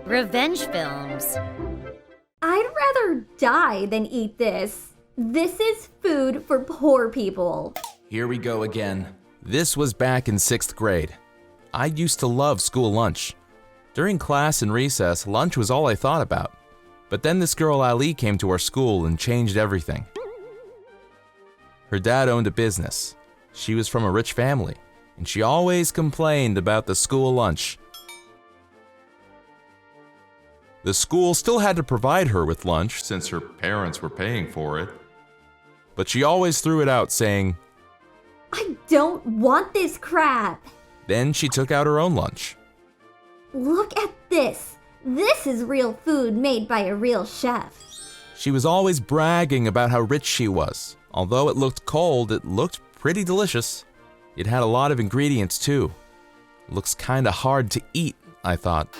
Revenge films. I'd rather die than eat this. This is food for poor people. Here we go again. This was back in 6th grade. I used to love school lunch. During class and recess, lunch was all I thought about. But then this girl Ali came to our school and changed everything. Her dad owned a business. She was from a rich family, and she always complained about the school lunch. The school still had to provide her with lunch since her parents were paying for it. But she always threw it out, saying, I don't want this crap. Then she took out her own lunch. Look at this. This is real food made by a real chef. She was always bragging about how rich she was. Although it looked cold, it looked pretty delicious. It had a lot of ingredients too. Looks kinda hard to eat, I thought.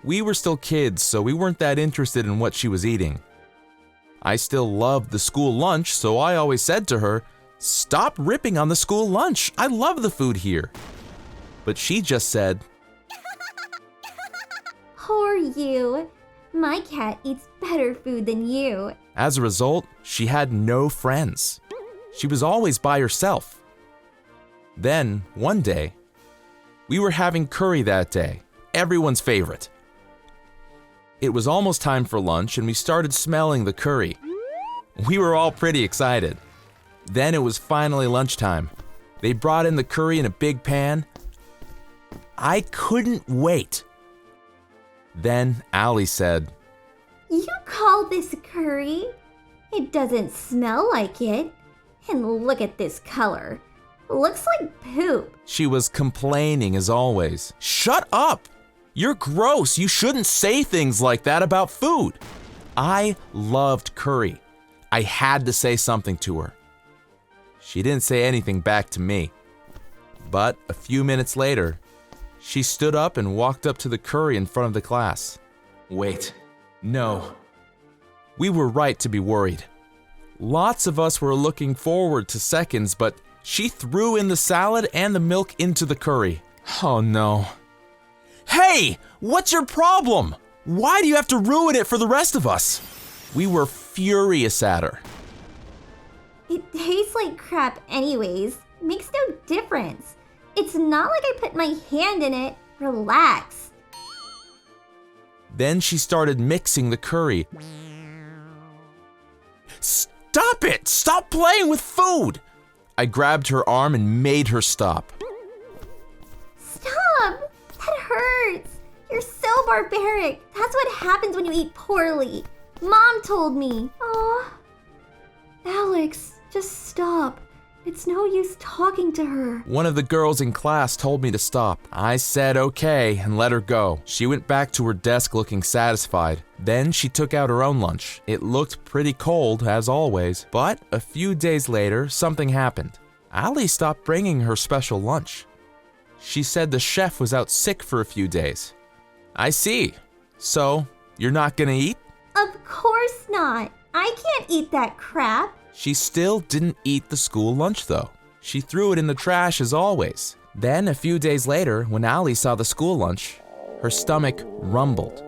We were still kids, so we weren't that interested in what she was eating. I still loved the school lunch, so I always said to her, "Stop ripping on the school lunch. I love the food here." But she just said, Poor you. My cat eats better food than you. As a result, she had no friends. She was always by herself. Then, one day, we were having curry that day, everyone's favorite. It was almost time for lunch and we started smelling the curry. We were all pretty excited. Then it was finally lunchtime. They brought in the curry in a big pan. I couldn't wait. Then Ali said, You call this curry? It doesn't smell like it. And look at this color. Looks like poop. She was complaining as always. Shut up! You're gross. You shouldn't say things like that about food. I loved curry. I had to say something to her. She didn't say anything back to me. But a few minutes later, she stood up and walked up to the curry in front of the class. Wait, no. We were right to be worried. Lots of us were looking forward to seconds, but she threw in the salad and the milk into the curry. Oh no. Hey, what's your problem? Why do you have to ruin it for the rest of us? We were furious at her. It tastes like crap anyways. Makes no difference. It's not like I put my hand in it. Relax. Then she started mixing the curry. Stop it! Stop playing with food! I grabbed her arm and made her stop. Stop! That hurts. You're so barbaric. That's what happens when you eat poorly. Mom told me. Aw. Alex, just stop. It's no use talking to her. One of the girls in class told me to stop. I said okay and let her go. She went back to her desk looking satisfied. Then she took out her own lunch. It looked pretty cold, as always. But a few days later, something happened. Ali stopped bringing her special lunch. She said the chef was out sick for a few days. I see. So, you're not gonna eat? Of course not. I can't eat that crap. She still didn't eat the school lunch though. She threw it in the trash as always. Then a few days later, when Ali saw the school lunch, her stomach rumbled.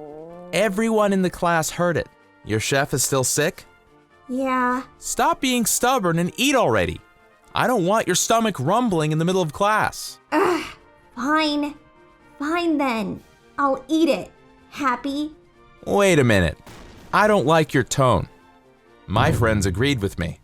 Everyone in the class heard it. Your chef is still sick? Yeah. Stop being stubborn and eat already. I don't want your stomach rumbling in the middle of class. Fine. Fine then. I'll eat it. Happy? Wait a minute. I don't like your tone. My friends agreed with me.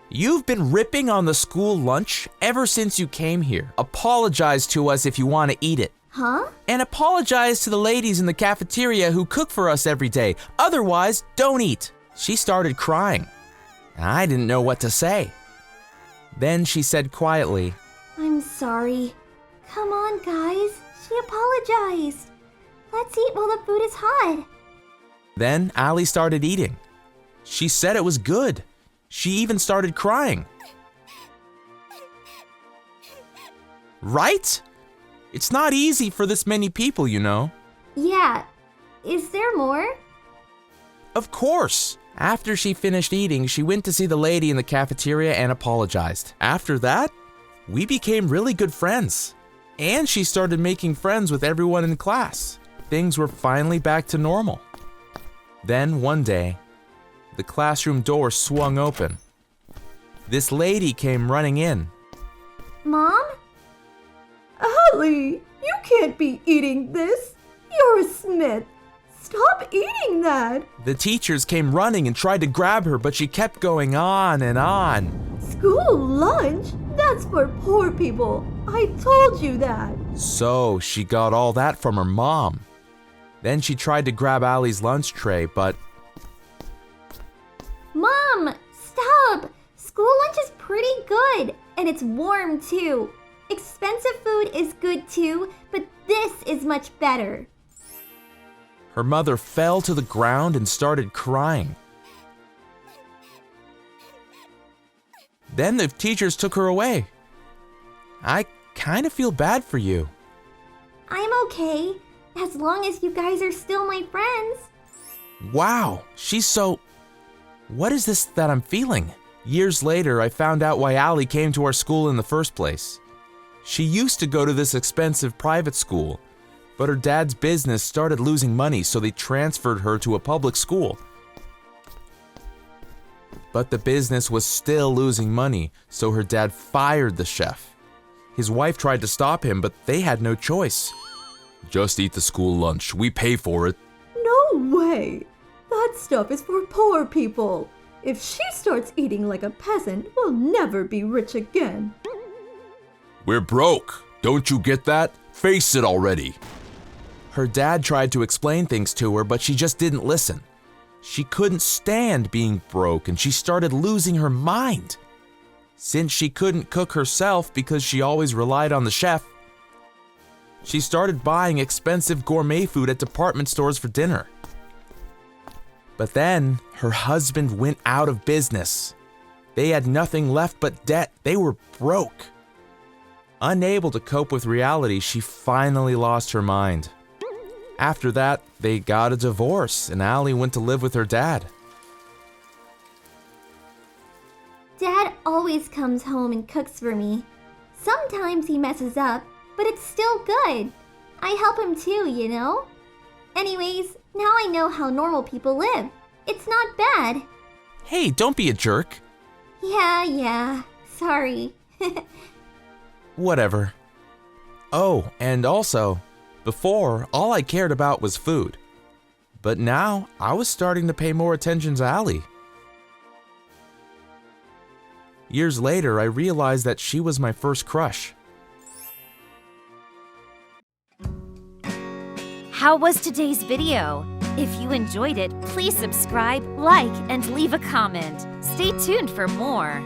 You've been ripping on the school lunch ever since you came here. Apologize to us if you want to eat it. Huh? And apologize to the ladies in the cafeteria who cook for us every day. Otherwise, don't eat. She started crying. And I didn't know what to say. Then she said quietly, I'm sorry. Come on, guys. She apologized. Let's eat while the food is hot. Then Ali started eating. She said it was good. She even started crying. Right? It's not easy for this many people, you know. Yeah. Is there more? Of course. After she finished eating, she went to see the lady in the cafeteria and apologized. After that, We became really good friends. And she started making friends with everyone in class. Things were finally back to normal. Then one day, the classroom door swung open. This lady came running in. Mom? Allie, you can't be eating this. You're a Smith. Stop eating that. The teachers came running and tried to grab her, but she kept going on and on. School lunch? That's for poor people. I told you that. So she got all that from her mom. Then she tried to grab Allie's lunch tray, but Mom, stop! School lunch is pretty good, and it's warm too. Expensive food is good too, but this is much better. her mother fell to the ground and started crying. Then the teachers took her away. I kind of feel bad for you. I'm okay, as long as you guys are still my friends. Wow, she's so... What is this that I'm feeling? Years later, I found out why Allie came to our school in the first place. She used to go to this expensive private school, but her dad's business started losing money, so they transferred her to a public school. But the business was still losing money, so her dad fired the chef. His wife tried to stop him, but they had no choice. Just eat the school lunch. We pay for it. No way! That stuff is for poor people. If she starts eating like a peasant, we'll never be rich again. We're broke. Don't you get that? Face it already. Her dad tried to explain things to her, but she just didn't listen. She couldn't stand being broke, and she started losing her mind. Since she couldn't cook herself because she always relied on the chef, she started buying expensive gourmet food at department stores for dinner. But then her husband went out of business. They had nothing left but debt. They were broke. Unable to cope with reality, she finally lost her mind. After that, they got a divorce, and Allie went to live with her dad. Dad always comes home and cooks for me. Sometimes he messes up, but it's still good. I help him too, you know? Anyways, now I know how normal people live. It's not bad. Hey, don't be a jerk. Yeah. Sorry. Whatever. Oh, and also, before, all I cared about was food. But now, I was starting to pay more attention to Allie. Years later, I realized that she was my first crush. How was today's video? If you enjoyed it, please subscribe, like, and leave a comment. Stay tuned for more.